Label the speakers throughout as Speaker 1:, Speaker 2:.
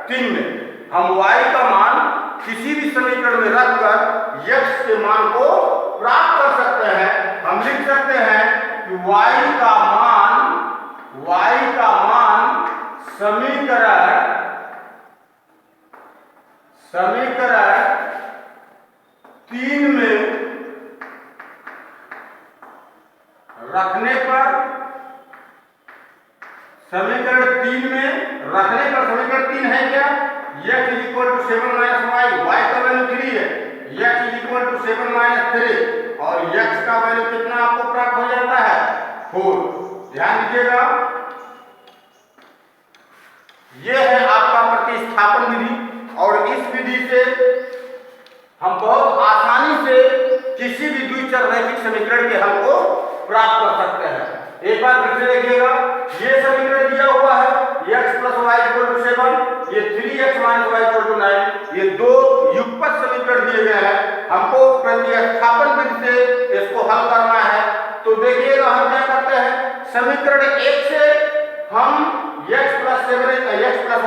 Speaker 1: 3 में हम y का मान किसी भी समीकरण में रखकर x के मान को प्राप्त कर सकते हैं। हम लिख सकते हैं कि y का मान समीकरण 3 में रखने पर समीकरण 3 है क्या, x = 7 - y, y का वैल्यू 3 है, x = 7 - 3 और x का वैल्यू कितना आपको प्राप्त हो जाता है 4। ध्यान दीजिएगा, यह है आपका प्रतिस्थापन विधि और इस विधि से हम बहुत आसानी से किसी भी द्विचर रैखिक समीकरण के हल को प्राप्त कर सकते हैं। एक बार फिर से देखिएगा, ये समीकरण दिया हुआ है x + y = 7, ये 3x - y = 9, ये दो युगपत समीकरण दिए गए हैं। हमको प्रतिस्थापन विधि से इसको हल करना है। तो देखिएगा हम क्या करते हैं, समीकरण 1 से हम x +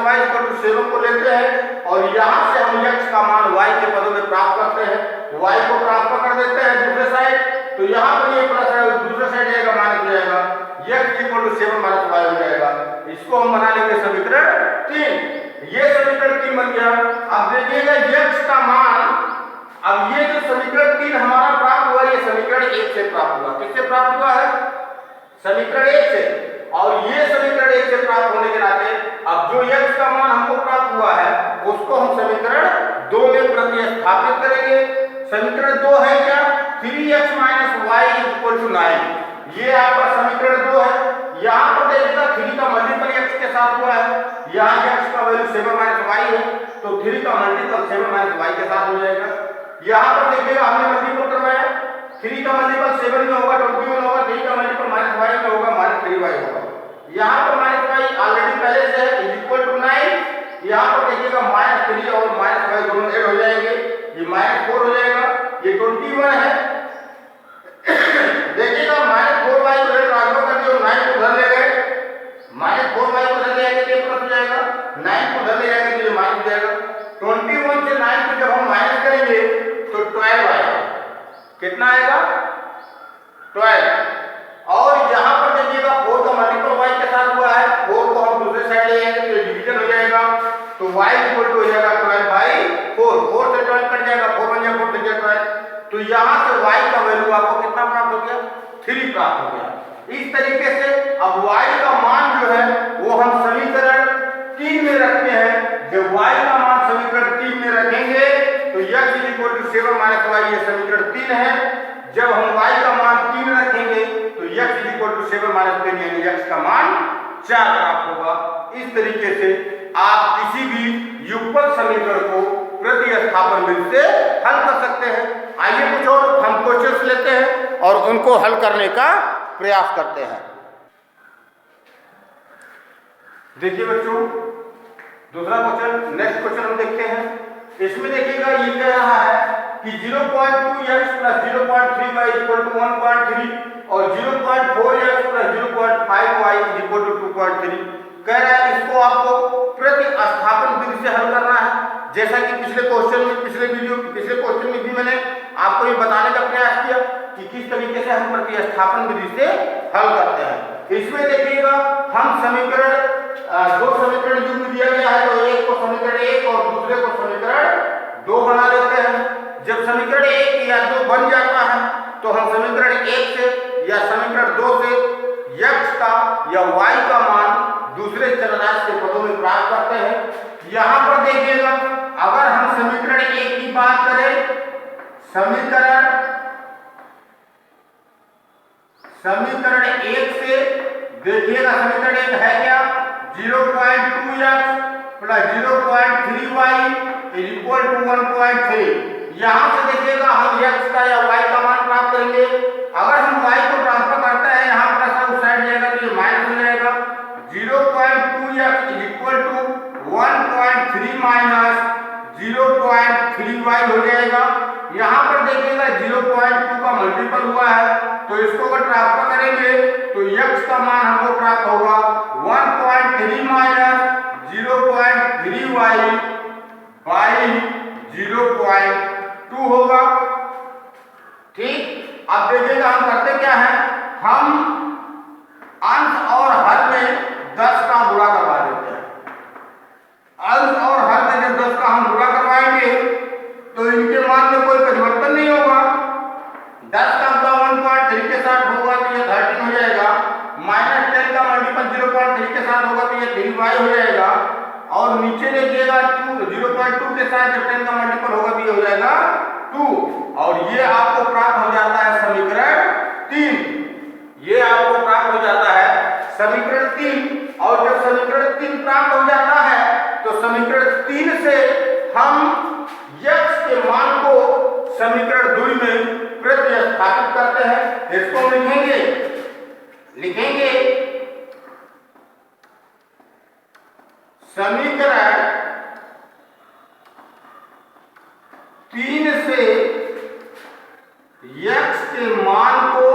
Speaker 1: y = 7 को लेते हैं और यहाँ से हम x का मान y के पदों में प्राप्त करते हैं, y को ट्रांसफर कर देते हैं दूसरे साइड, तो यहाँ पर ये प्लस है, दूसरे साइड जाएगा माइनस हो जाएगा, x = 7 - y हो जाएगा। इसको हम बना लेंगे समीकरण 3। ये समीकरण 3 बन गया। अब देखिएगा x का मान, अब ये जो समीकरण 3 हमारा प्राप्त हुआ, ये समीकरण 1 से प्राप्त हुआ। किससे प्राप्त हुआ है, समीकरण 1 से, और ये समीकरण 1 से प्राप्त होने के नाते अब जो x का मान हमको प्राप्त हुआ है उसको हम समीकरण 2 में प्रतिस्थापित करेंगे। समीकरण 2 है क्या, 3x - y = 9, ये आपका समीकरण 2 है। यहाँ पर देखिएगा 3 का मल्टीपल x के साथ हुआ है, यहाँ x का वैल्यू 7 - y है, तो 3 का मल्टीपल 7 - y के साथ हो जाएगा। यहाँ पर देखिएगा हमने मल्टीपल करवाया, 3 का मल्टीपल 7 में होगा 21 होगा, 3 का मल्टीपल -y में होगा -3y होगा। यहाँ पर -y ऑलरेडी पहले से है = 9, यहाँ पर देखिएगा -3 और -y दोनों ऐड हो जाएंगे, ये -4 हो जाएगा, ये 21 है। देखिएगा -4y को ट्रांसफर कर दिया, 9 को उधर ले गए, -4y को उधर ले आएंगे तो ये प्लस हो जाएगा, 9 को उधर ले जाएंगे तो ये माइनस हो जाएगा। 21 से 9 को जब हम माइनस करेंगे तो 12 आएगा। कितना आएगा, 12। और यहाँ पर देखिएगा 4 का मल्टीपल y के साथ हुआ है, 4 को हम दूसरे साइड ले जाएंगे तो ये डिवीजन हो जाएगा, तो y = हो जाएगा 12/4, 4 से 12 कट जाएगा, 4 × 4 = 12, तो यहाँ से y का वैल्यू आपको कितना प्राप्त हो गया, 3 प्राप्त हो गया। इस तरीके से अब y का मान जो है वो हम समीकरण 3 में रखते हैं। जब y का मान समीकरण 3 में रखेंगे तो x = 7 - y, ये समीकरण 3 है। जब हम y का मान 3 रखेंगे तो x = 7 - 3, यानी x का मान 4 प्राप्त होगा। इस तरीके से आप किसी भी युगपत समीकरण को प्रतिस्थापन विधि से हल कर सकते हैं। आइए कुछ और हम क्वेश्चंस लेते हैं और उनको हल करने का प्रयास करते हैं। देखिए बच्चों, दूसरा क्वेश्चन, नेक्स्ट क्वेश्चन हम देखते हैं। इसमें देखिएगा ये कह रहा है कि 0.2x + 0.3y = 1.3 और 0.4x + 0.5y = 2.3 कह रहा है। इसको आपको प्रतिस्थापन विधि से हल करना है। जैसा कि पिछले क्वेश्चन में भी मैंने आपको ये बताने का प्रयास किया कि किस तरीके से हम प्रतिस्थापन विधि से हल करते हैं। इसमें देखिएगा हम समीकरण, दो समीकरण युग्म दिया गया है, तो एक को समीकरण 1 और दूसरे को समीकरण 2 बना लेते हैं। जब समीकरण 1 या 2 बन जाता है तो हम समीकरण 1 से या समीकरण 2 से x का या y का मान दूसरे चलराशि के पदों में प्राप्त करते हैं। यहाँ पर देखिएगा, अगर हम समीकरण 1 की बात करें, समीकरण 1 से देखिएगा, समीकरण 1 है क्या, 0.2x + 0.3y = 1.3। यहाँ से देखिएगा हम x का या y का मान प्राप्त करेंगे। अगर हम y को ट्रांसफर करते हैं, यहाँ प्लस उस साइड जाएगा तो ये माइनस हो जाएगा, 0.2x = 1.3 - 0.3y हो जाएगा। यहाँ पर देखिएगा 0.2 का मल्टीपल हुआ है, तो इसको अगर ट्रांसफर करेंगे तो x का मान हमको प्राप्त होगा 1.3 - 0.3y 3y बाई 0.2 होगा। ठीक, अब देखिएगा हम करते क्या है, हम अंश और हर में 10 का गुणा करवा देते हैं। अंश और हर में जब 10 का हम गुणा करवाएंगे तो इनके मान में कोई परिवर्तन नहीं होगा। 10 का गुणा 1.3 के साथ होगा तो ये 13 हो जाएगा, माइनस 10 का मल्टीपल 0.3 के साथ होगा तो ये 3y हो जाएगा, और नीचे देखिएगा 0.2 के साथ जब 10 का मल्टीपल होगा तो ये हो जाएगा 2, और ये आपको प्राप्त हो जाता है समीकरण 3। ये आपको प्राप्त हो जाता है समीकरण 3, और जब समीकरण 3 प्राप्त हो जाता है तो समीकरण 3 से हम x के मान को समीकरण 2 में प्रतिस्थापित करते हैं। इसको लिखेंगे समीकरण 3 से x के मान को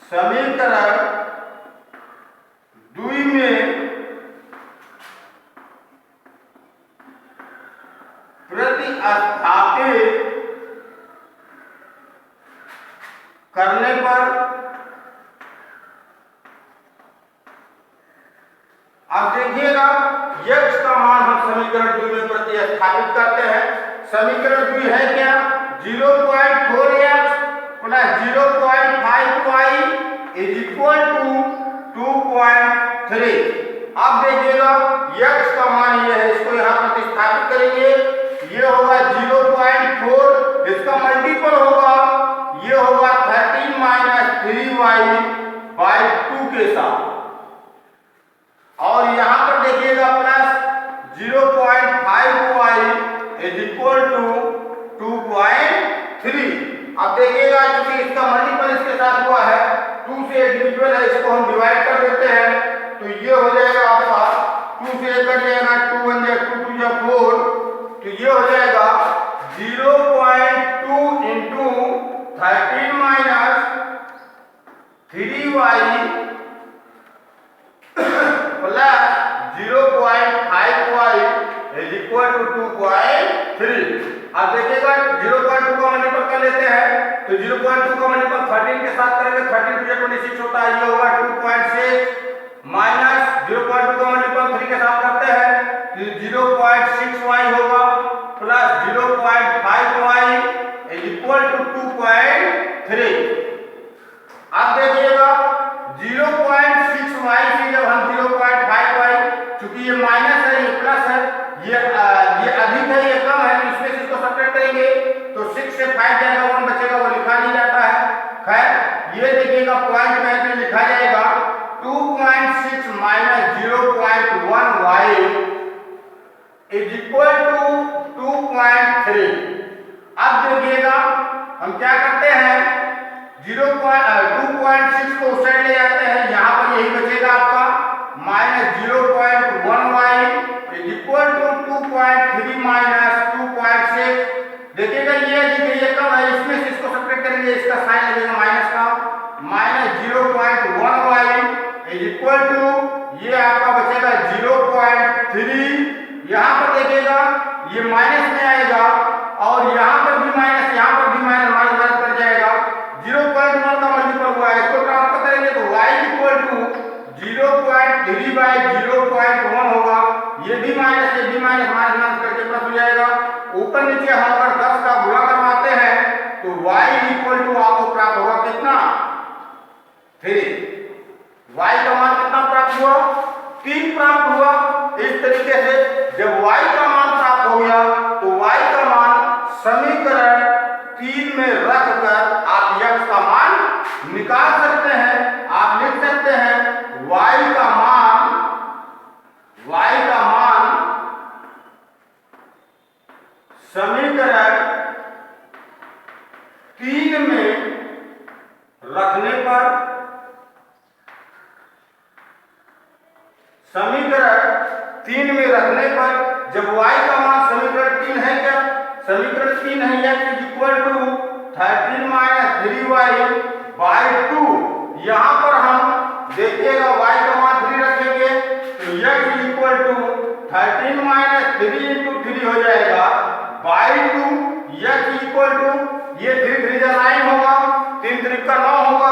Speaker 1: समीकरण 2 में प्रतिस्थापित करने पर, अब देखिएगा x का मान हम समीकरण 2 में प्रतिस्थापित करते हैं। समीकरण 2 है क्या, 0.4x plus 0.5y is equal to 2.3। अब देखिएगा x का मान ये है, इसको यहां प्रतिस्थापित करेंगे, ये होगा 0.4, इसका मल्टीपल होगा, ये होगा 13 माइनस 3y बाई 2 के साथ, और यहां पर देखिएगा plus 0.5y is equal to 2.3। अब देखिएगा क्योंकि इसका मल्टीपल इसके साथ हुआ है, 2 से इंडिविजुअल है, इसको हम डिवाइड कर देते हैं, तो ये हो जाएगा आपका 2 से कट जाएगा, 2 1 जा 2 2 जा 4, तो ये हो जाएगा 0.2 into 13 minus 3y plus 0.5y is equal to 2.3। अब देखिएगा 0.2 का मल्टीपल कर लेते हैं, तो 0.2 का मल्टीपल 13 के साथ करेंगे, 13 2 26 होता है, ये होगा 2.6 माइनस 0.2 का मल्टीपल 3 के साथ करते हैं तो 0.6y होगा plus 0.5y is equal to 2.3। अब देखिएगा 0.6y से जब हम 0.5y, चूंकि ये माइनस है ये प्लस है, ये अधिक है ये कम है, तो इसमें से इसको सब्ट्रैक्ट करेंगे तो 6 से 5 जाएगा, 1 बचेगा, वो लिखा नहीं जाता है। खैर ये देखिएगा पॉइंट में लिखा जाएगा 2.6 minus 0.1y is equal to 2.3। अब देखिएगा हम क्या करते हैं, 2.6 को उस साइड ले जाते हैं, यहाँ पर यही बचेगा आपका minus 0.1y is equal to 2.3 minus 2.6। देखिएगा ये कम है, इसमें से इसको सब्ट्रैक्ट करेंगे, इसका साइन लगेगा माइनस का, minus 0.1y is equal to ये आपका बचेगा 0.3। यहाँ पर देखिएगा ये माइनस में आएगा, और यहाँ पर भी माइनस, यहाँ पर भी माइनस, माइनस कर जाएगा, 0.1 का मल्टीपल हुआ है, इसको ट्रांसफर करेंगे तो y इक्वल टू 0.3 बाई 0.1 होगा, ये भी माइनस माइनस करके प्लस हो जाएगा। ऊपर नीचे हम अगर 10 का गुणा करवाते हैं तो y इक्वल टू आपको प्राप्त होगा कितना, 3। y का मान कितना प्राप्त हुआ, 3 प्राप्त हुआ। इस तरीके से जब y का मान प्राप्त हो गया तो y का मान समीकरण 3 में रखकर आप x का मान निकाल सकते हैं। आप लिख सकते हैं y का मान समीकरण 3 में रखने पर, समीकरण 3 में रखने पर जब y का मान समीकरण 3 है क्या, समीकरण 3 है x is equal to 13 minus 3y by 2। यहाँ पर हम देखिएगा y का मान 3 रखेंगे तो x equal to 13 minus 3 into 3 हो जाएगा बाई 2। x इक्वल टू ये 3 3 जा 9 होगा, 3 3 का 9 होगा,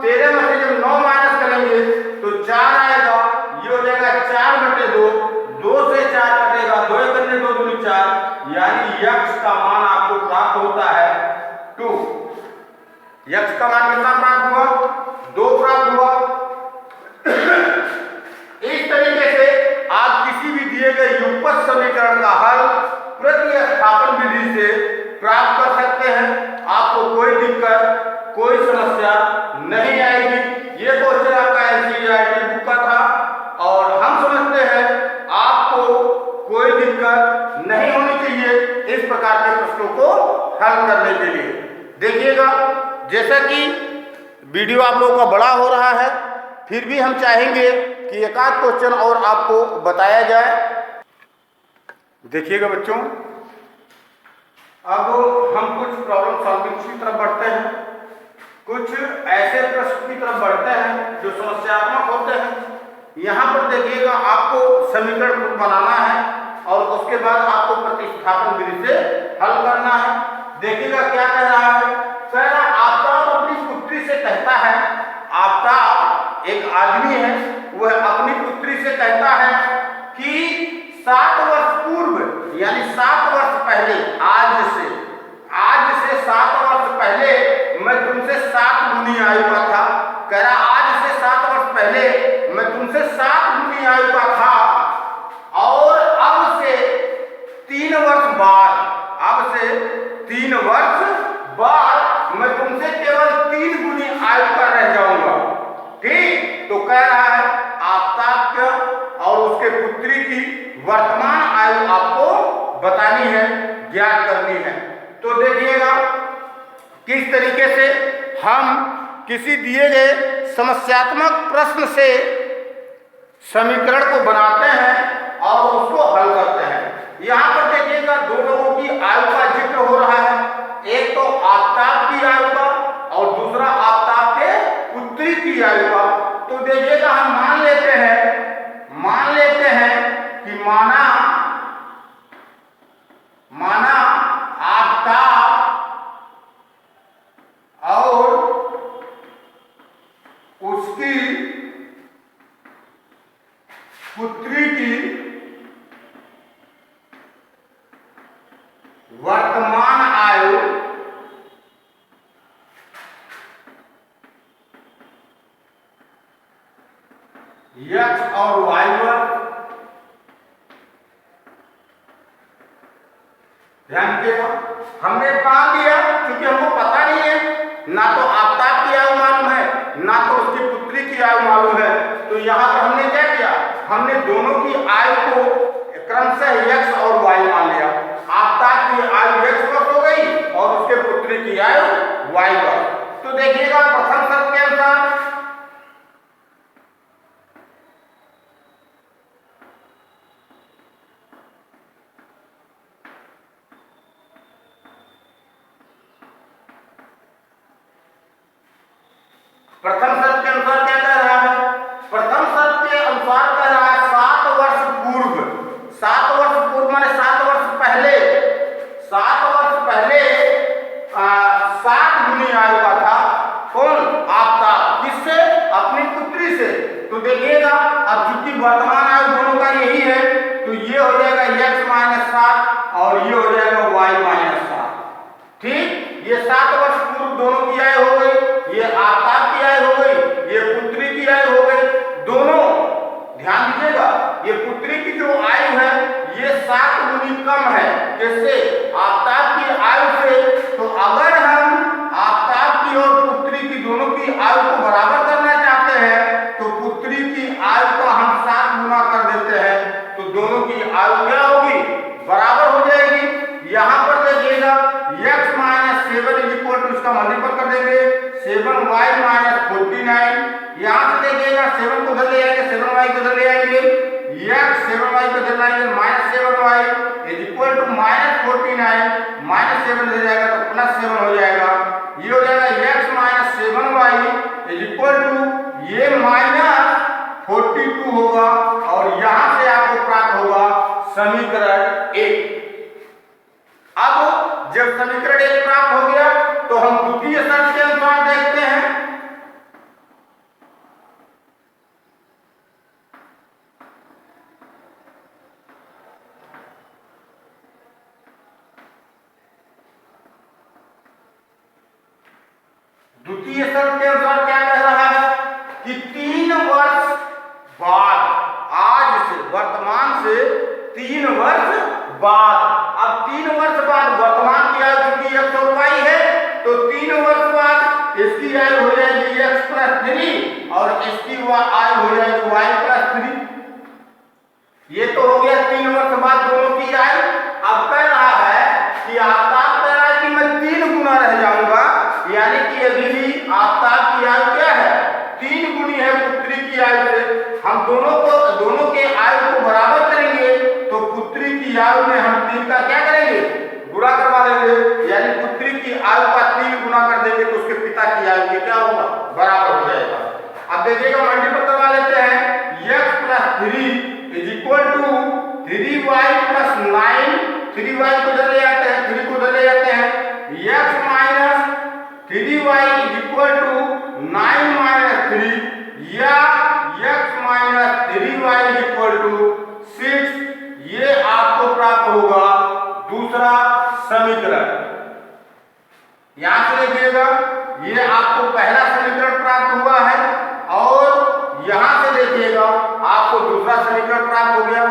Speaker 1: 13 में से जब 9 माइनस करेंगे तो 4 आएगा, ये हो जाएगा 4/2, 2 से 4 कटेगा, 2 करने 2 दूनी 4, यानी x का मान आपको प्राप्त होता है 2। x का मान कितना प्राप्त हुआ? 2 प्राप्त हुआ। इस तरीके से आप किसी भी दिए गए युगपत समीकरण का हल प्रतिस्थापन विधि से प्राप्त कर सकते हैं। आपको कोई दिक्कत, कोई समस्या नहीं आएगी। ये क्वेश्चन आपका एनसीईआरटी बुक का था और हम समझते हैं आपको कोई दिक्कत नहीं होनी चाहिए इस प्रकार के प्रश्नों को हल करने के लिए। देखिएगा, जैसा कि वीडियो आप लोगों का बड़ा हो रहा है, फिर भी हम चाहेंगे कि एक आध क्वेश्चन और आपको बताया जाए। देखिएगा बच्चों, अब हम कुछ प्रॉब्लम सॉल्विंग की तरफ बढ़ते हैं, कुछ ऐसे प्रश्न की तरफ बढ़ते हैं जो समस्यात्मक होते हैं। यहाँ पर देखिएगा, आपको समीकरण खुद बनाना है और उसके बाद आपको प्रतिस्थापन विधि से हल करना है। देखिएगा क्या कह रहा है। कह रहा आफ्ताब अपनी पुत्री से कहता है, आफ्ताब एक आदमी है, वह अपनी पुत्री से कहता है कि 7 वर्ष पूर्व यानी 7 वर्ष पहले, आज से 7 वर्ष पहले मैं तुमसे 7 गुनी आयु का था। कह रहा आज से 7 वर्ष पहले मैं तुमसे 7 गुनी आयु का था और अब से 3 वर्ष बाद, अब से 3 वर्ष बाद मैं तुमसे केवल 3 गुनी आयु का रह जाऊंगा। ठीक, तो कह रहा है आफ्ताब का और उसके पुत्री की वर्तमान आयु आपको बतानी है, ज्ञात करनी है। तो देखिएगा किस तरीके से हम किसी दिए गए समस्यात्मक प्रश्न से समीकरण को बनाते हैं और उसको हल करते हैं। यहाँ पर देखिएगा 2 लोगों की आयु का जिक्र हो रहा है, एक तो आफ्ताब की आयु का और दूसरा आफ्ताब के पुत्री की आयु का। तो देखिएगा हम मान लेते हैं कि माना आफ्ताब और उसकी पुत्री की वर्तमान आयु x और y पर ध्यान दीजिएगा। हमने मान लिया क्योंकि हमको पता नहीं है, ना तो आफ्ताब की आयु मालूम है ना तो उसकी पुत्री की आयु मालूम है। तो यहाँ पर हमने क्या किया, हमने दोनों की आयु को क्रमशः x और y मान लिया। आफ्ताब की आयु x वर्ष हो गई और उसके पुत्री की आयु y वर्ष। तो देखिएगा प्रथम शर्त के अनुसार क्या कह रहा है? प्रथम शर्त के अनुसार कह रहा है 7 वर्ष पूर्व। 7 वर्ष पूर्व माने 7 वर्ष पहले, 7 वर्ष पहले 7 गुनी आयु का था। कौन? आफ्ताब। किससे? अपनी पुत्री से। तो देखिएगा अब चूंकि वर्तमान आयु दोनों का यही है तो ये हो जाएगा x - 7 और ये हो जाएगा y - 7। ठीक, ये 7 वर्ष पूर्व दोनों की आयु हो गई, ये आफ्ताब की आयु हो गई, ये पुत्री की आयु हो गई। दोनों ध्यान दीजिएगा, ये पुत्री की जो आयु है ये 7 गुनी कम है किससे? आफ्ताब की आयु से। तो अगर हम आफ्ताब की और पुत्री की दोनों की आयु को बराबर करना चाहते हैं तो पुत्री की आयु को हम 7 गुना कर देते हैं तो दोनों की आयु क्या होगी? बराबर हो जाएगी। यहाँ पर देखिएगा x - 7 इसका मल्टीपल कर देंगे 7y - 49। यहाँ से देखिएगा 7 को उधर ले आएंगे, 7y को उधर ले आएंगे, x 7y को उधर लाएंगे -7y इक्वल टू -49 -7 ले जाएगा तो +7 हो जाएगा। ये हो जाएगा x - 7y -42 होगा और यहां से आपको प्राप्त होगा समीकरण 1। अब जब समीकरण 1 प्राप्त हो गया तो हम द्वितीय शर्त के अनुसार देखते हैं। द्वितीय शर्त के अनुसार क्या कह रहा है कि 3 वर्ष बाद, आज से वर्तमान से 3 वर्ष बाद, अब 3 वर्ष बाद वर्तमान की आयु चूंकि x और y है तो 3 वर्ष बाद इसकी आयु हो जाएगी x + 3 और इसकी आयु हो जाएगी y + 3। ये तो हो गया 3 वर्ष बाद दोनों की आयु। अब कह रहा है कि आफ्ताब कह रहा है कि मैं 3 गुना रह जाऊंगा, यानी कि अभी भी आफ्ताब की आयु क्या है 3 गुनी है पुत्री की आयु से। हम दोनों के आयु को बराबर करेंगे तो पुत्री की आयु में हम 3 का क्या करेंगे गुणा करवा देंगे, यानी पुत्री की आयु का 3 गुना कर देंगे तो उसके पिता की आयु के क्या होगा बराबर हो जाएगा। अब देखिएगा मल्टीपल करवा लेते हैं। x + 3 = 3y + 9, 3y को उधर ले जाते हैं, 3 को उधर ले जाते हैं, x - 3y = 9 - 3 या x - 3y = 6। ये आपको प्राप्त होगा दूसरा समीकरण। यहां से देखिएगा ये आपको पहला समीकरण प्राप्त हुआ है और यहां से देखिएगा आपको दूसरा समीकरण प्राप्त हो गया।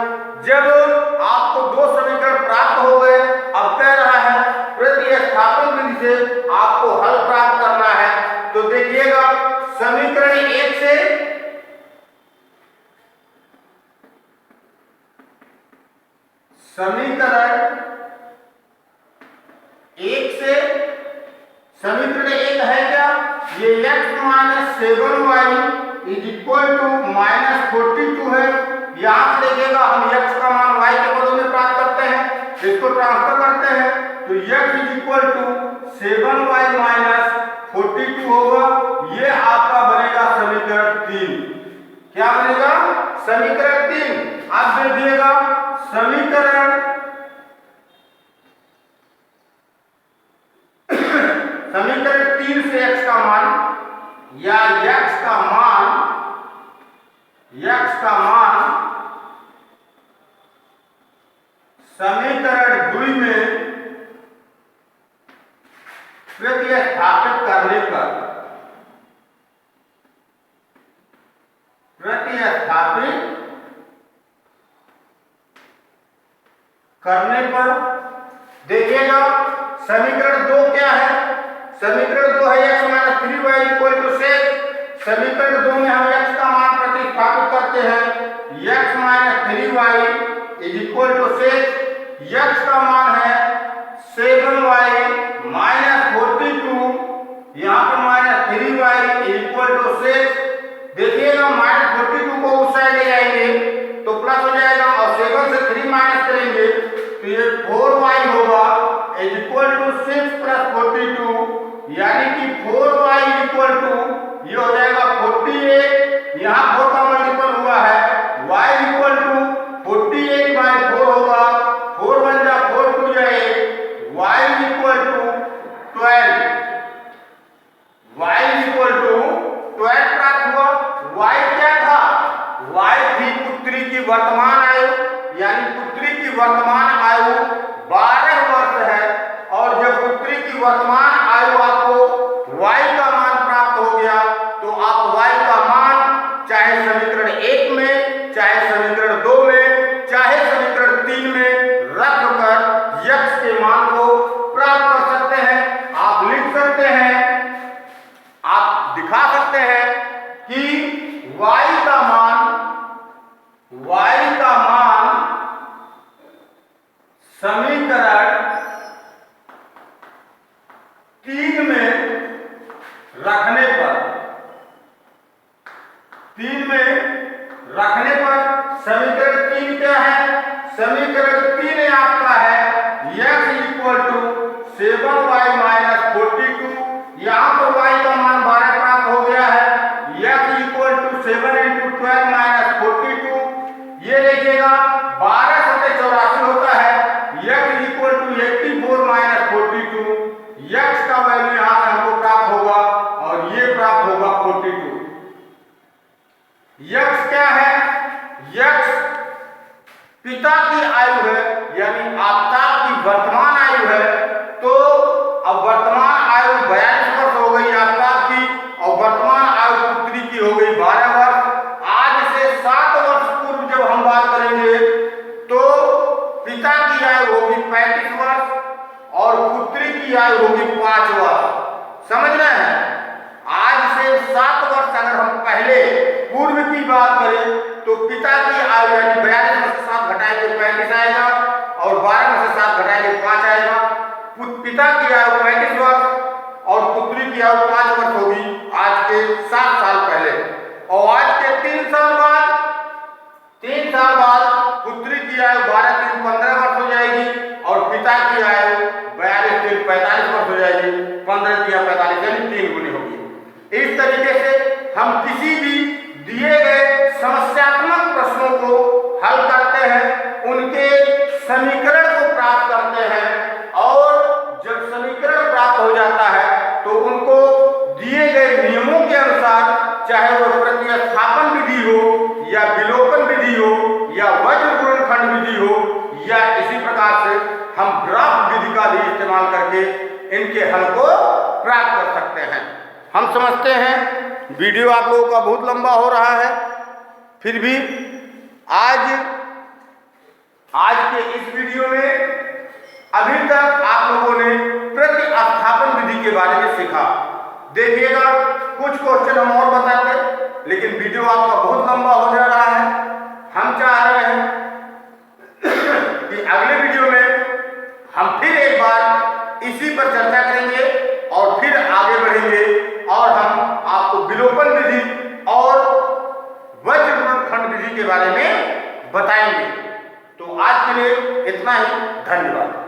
Speaker 1: जब आपको 2 समीकरण प्राप्त हो गए, अब कह रहा है प्रतिस्थापन विधि से आपको हल प्राप्त करना है। तो देखिएगा समीकरण 1 से समीकरण 1 है क्या ये x - 7y = -42 है। यहां से देखिएगा हम x का मान y के पदों में प्राप्त करते हैं, इसको ट्रांसफर करते हैं तो x = 7y - 42 होगा। ये आपका बनेगा समीकरण 3। क्या बनेगा समीकरण 3। अब देखिएगा समीकरण 3 से x का मान या x का मान समीकरण 2 में प्रतिस्थापित करने पर देखिएगा समीकरण 2 क्या है। समीकरण 2 है x - 3y = 6। समीकरण 2 में हम x का मान प्रतिस्थापित करते हैं, x - 3y = 6, x का मान है 7y - 42, यहाँ पर -3y = 6। देखिएगा -42 को उस साइड ले जाएंगे तो प्लस हो जाएगा और 7 से 3 माइनस करेंगे तो ये 4y होगा = 6 + 42, यानी कि 4y = ये हो जाएगा 48। यहाँ 4 का मल्टीपल हुआ है, y = 48/4 होगा, 4 × 1 = 4, 2 × 8, y = 12। y = 12 प्राप्त हुआ। y क्या था y थी पुत्री की वर्तमान आयु, यानी पुत्री की वर्तमान आयु 12 वर्ष है और जब पुत्री की वर्तमान आयु आपको y का मान प्राप्त हो गया तो आप y का मान चाहे समीकरण 1 में, चाहे समीकरण 2 में, चाहे समीकरण 3 में रखकर x के मान को प्राप्त कर सकते हैं। आप लिख सकते हैं, आप दिखा सकते हैं कि y का मान समीकरण 3 में रखने पर समीकरण 3 क्या है। समीकरण 3 आपका है x = 7y - 42। यहाँ पर y का मान 12 प्राप्त हो गया है, x = यक्स का वैल्यू यहां से हमको प्राप्त होगा और ये प्राप्त होगा 42। यक्स क्या है? यक्स पिता की आयु है, यानी आफ्ताब की वर्तमान आयु है। तो अब वर्तमान आयु 42 वर्ष हो गई आफ्ताब की और वर्तमान आयु पुत्री की हो गई 12 वर्ष। आज से 7 वर्ष पूर्व जब हम बात करेंगे तो पिता की आयु होगी 35 वर्ष और पुत्री की आयु होगी 5 वर्ष। समझ रहे हैं? आज से 7 वर्ष अगर हम पहले पूर्व की बात करें तो पिता की आयु यानी 42 में से 7 घटाएंगे 35 आएगा और 12 में से 7 घटाएंगे 5 आएगा। पिता की आयु 35 वर्ष और पुत्री की आयु 5 वर्ष होगी आज के 7 साल पहले। और आज के 3 साल बाद पुत्री की आयु 12 3 15 वर्ष हो जाएगी और पिता की आयु 42 3 45 वर्ष हो जाएगी। 15 3 45 यानी 3 गुनी होगी। इस तरीके से हम किसी भी दिए गए समस्यात्मक प्रश्नों को हल करते हैं, उनके समीकरण को प्राप्त करते हैं और जब समीकरण प्राप्त हो जाता है तो उनको दिए गए नियमों के अनुसार, चाहे वह प्रतिस्थापन विधि हो या विलोपन विधि हो या वज्र गुणनखंड विधि हो या इसी प्रकार से हम ग्राफ विधि का भी इस्तेमाल करके इनके हल को प्राप्त कर सकते हैं। हम समझते हैं वीडियो आप लोगों का बहुत लंबा हो रहा है, फिर भी आज के इस वीडियो में अभी तक आप लोगों ने प्रतिस्थापन विधि के बारे में सीखा। देखिएगा कुछ क्वेश्चन हम और बताते, लेकिन वीडियो आपका बहुत लंबा हो जा रहा है। हम चाह रहे हैं कि अगले वीडियो में हम फिर एक बार इसी पर चर्चा करेंगे और फिर आगे बढ़ेंगे और हम आपको विलोपन विधि और वज्र गुणनखंड विधि के बारे में बताएंगे। तो आज के लिए इतना ही। धन्यवाद।